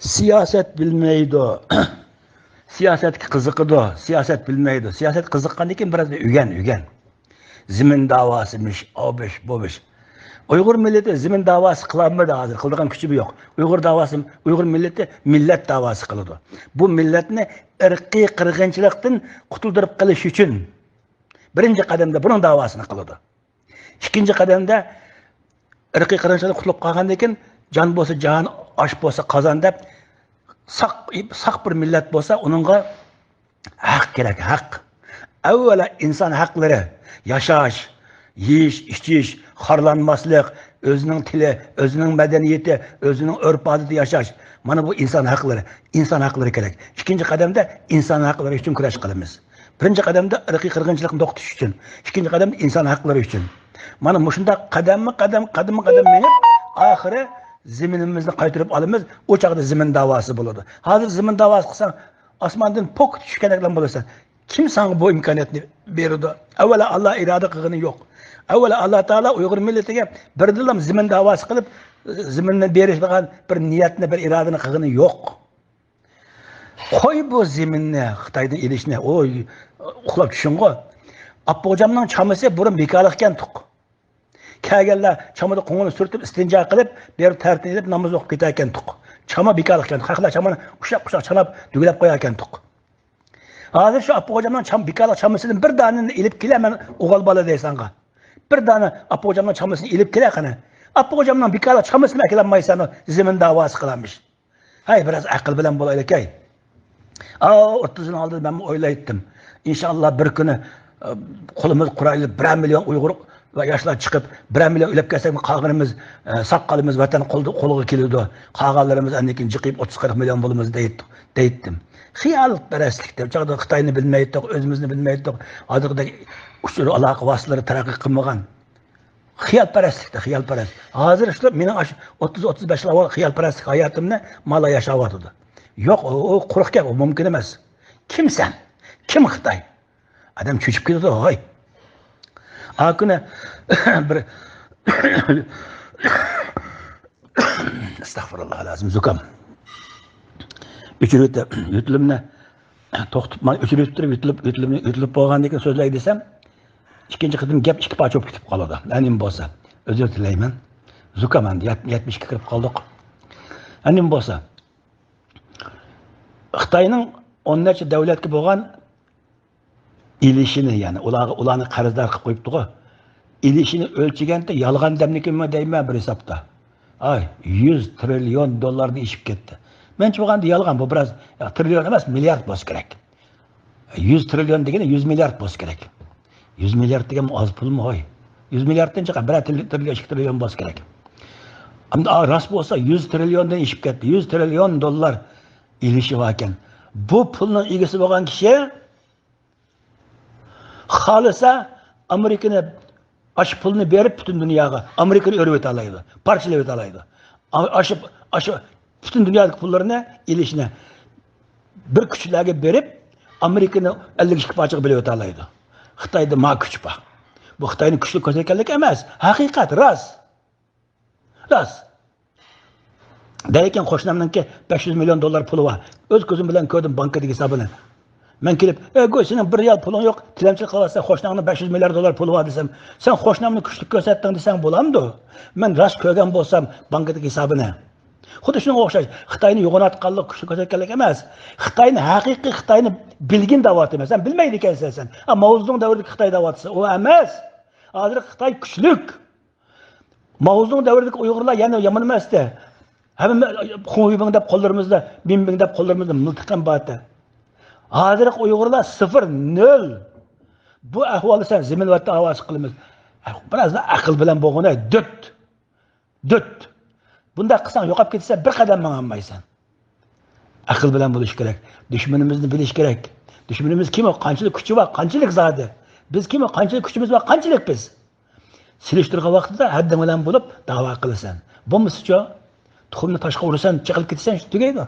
Siyaset bilmeydi. Siyaset kızıkıdı. Siyaset bilmeydi. Siyaset kızıkkandan keyin biraz da ügen. Zimin davasıymış, o beş, bu beş. Uygur milleti zimin davası kılanmadı hazır. Kıldığın küçüğü yok. Uygur milleti millet davası kıldı. Bu milletini ırkı kırgınçılıktan kurtuldurup kılış için birinci kademde bunun davasını kıldı. İkinci kademde ırkı kırgınçılıktan kurtulup kalgandan keyin can bolsa can, aş bolsa kazan dep sak bir millet bolsa onunla hak gerek, hak. Evvela insan hakları, yaşaş, yiyiş, içiş, harlanmaslık, özünün tili, özünün medeniyeti, özünün örf adeti yaşaş. Mana bu insan hakları. İnsan hakları gerek. İkinci kademde insan hakları için kuraş kılımız. Birinci kademde ırkı kırgınçılıkın doktuş için. İkinci kademde insan hakları için. Mana muşunda kadem menip, ahire ziminimizni qaytırıp alımız, o çağda zimin davası buludu. Hazır zimin davası kılsan, asmandan pok düşkeneklen bulursan, kim sana bu imkaniyetini verirdi? Evvela Allah irade kılgını yok. Evvela Allah Teala Uygur milletine bir dilim zimin davası kılıp, ziminden berişmeyen bir niyetine, bir iradını kılgını yok. Koy bu ziminne, Xitay'dan ilişine, oy, uxlap düşün koy. Appa hocamның çamısı burun bekalıkken tuk. Kâgeller çamada koğunu sürtüp istinca kılıp, berip tertin edip namaz okup giderken tuk. Çama bekalıkken, haklar çamanı kuşak çanap dügülep koyarken tuk. Hazır şu Appa hocamdan bikalık çamısının bir tanını ilip gile hemen uğal balı deysen. Bir tane Appa hocamdan çamısını ilip gile kanı. Appa hocamdan bikalık çamısını ekilenmaysan zimin davası kılanmış. Hay biraz akıl bilen bolayla kay. 30'unu aldı ben öyle ettim. İnşallah bir günü kolumuz kuraylı 1 milyon Uygur ve yaşlar çıkıp 1 milyon ülep gelsek kalgınımız, sakkalımız vatan koluğu kilidi. Kağallarımız annekin çıkıp 30-40 milyon bulumuz deyittim. Xiyalperestlikte, çağda Xitayını bilmeydik, özümüzünü bilmeydik, adırda uçuru alaka vasıları terakki kılmagan. Xiyalperest. Hazır işte, benim 30-35 yıl xiyalperestlik hayatımda mala yaşavatıdı. Yok, o kuruk gel, o mümkün emez. Kim sen? Kim Xitay? Adam çöçüp gidiyordu, hay. Akına bir estağfurullah lazım, zukam. Üçürütte ütülümne toxtupman ütülüp bolgan degan so'zlar desam, ikkinchi qidim gap ikki parcha bo'lib ketib qoladi. Anim bo'lsa, uzr tilayman. Zukaman 72 kirib qoldik. Anim bo'lsa, Xitoyning 10 necha davlatga bo'lgan ilishini, ya'ni ularni qarzdor qilib qo'yibdi-ku. İlişini ölçigende yalgan demlikimi deyman bir hesapta. Ay, 100 trilyon dollarını işip gitti. Men çoğanda yalgan bu biraz trilyon emas, milyard boz gerek. 100 trilyon degene 100 milyard boz gerek. 100 milyard degen az pul mu hoy? 100 milyarddan çıkan 1 trilyon 2 trilyon boz gerek. Ama rast olsa 100 trilyondan işip gitti. 100 trilyon dolar ilişi varken bu pulun ilgisi olan kişi halisa Amerika'nın aşı pulunu verip bütün dünyaya Amerika'yı örüp alaydı. Parçalayıp alaydı. Aşı bütün dünyadaki pullarını ilişine bir küçüklerge verip Amerika'nın 50 kişi parçalık bile alaydı. Xitay'da ma küçük bak. Bu Xitay'ın küçülük göstergelik emez. Hakikat, rast. Derken hoşnamdan ki 500 milyon dolar pulu var. Öz gözüm bilen gördüm bankadaki hesabını. Ben gelip, senin 1 riyal pulun yok, tilemçilik kalarsa hoşnamın 500 milyar dolar pulu var desem, sen hoşnamını küçük gösterttin desem bulamdı. Ben rast köygen bolsam bankadaki hesabını. Xuddi şuna o'xshash. Xitoyni yo'g'onatganlik, kuchli ko'rsatganlik emas. Xitoyni haqiqiy Xitoyni bilgin davlat emas. Sen bilmaydi ekansan sen. Mavzuning davridagi Xitoy davlatisi o emas. Hozir Xitoy kuchlik. Mavzuning davridagi Uyg'urlar yana yomon emasdi. Hamma qo'yibing deb qo'llarimizda, bimbing deb qo'llarimizda miltiqdan batdi. Hozir Uyg'urlar 0-0. Bu ahvolda sen zimin vatda ovoz qilamiz. Biraz da aql bilan bo'lg'una dut. Bunda qilsang yo'qolib ketsa bir qadam manmaysan. Aql bilan bo'lish kerak. Dushmanimizni bilish kerak. Dushmanimiz kim o? Qanchalik kuchi bor, qanchalik zodi. Biz kim o? Qanchalik kuchimiz bor, qanchalik biz. Silishtirgan vaqtida haddan bilan bo'lib da'vo qilasan. Bo'lmasa-chi, tuxumni toshga ursan, chiqilib ketsan, tugaydi.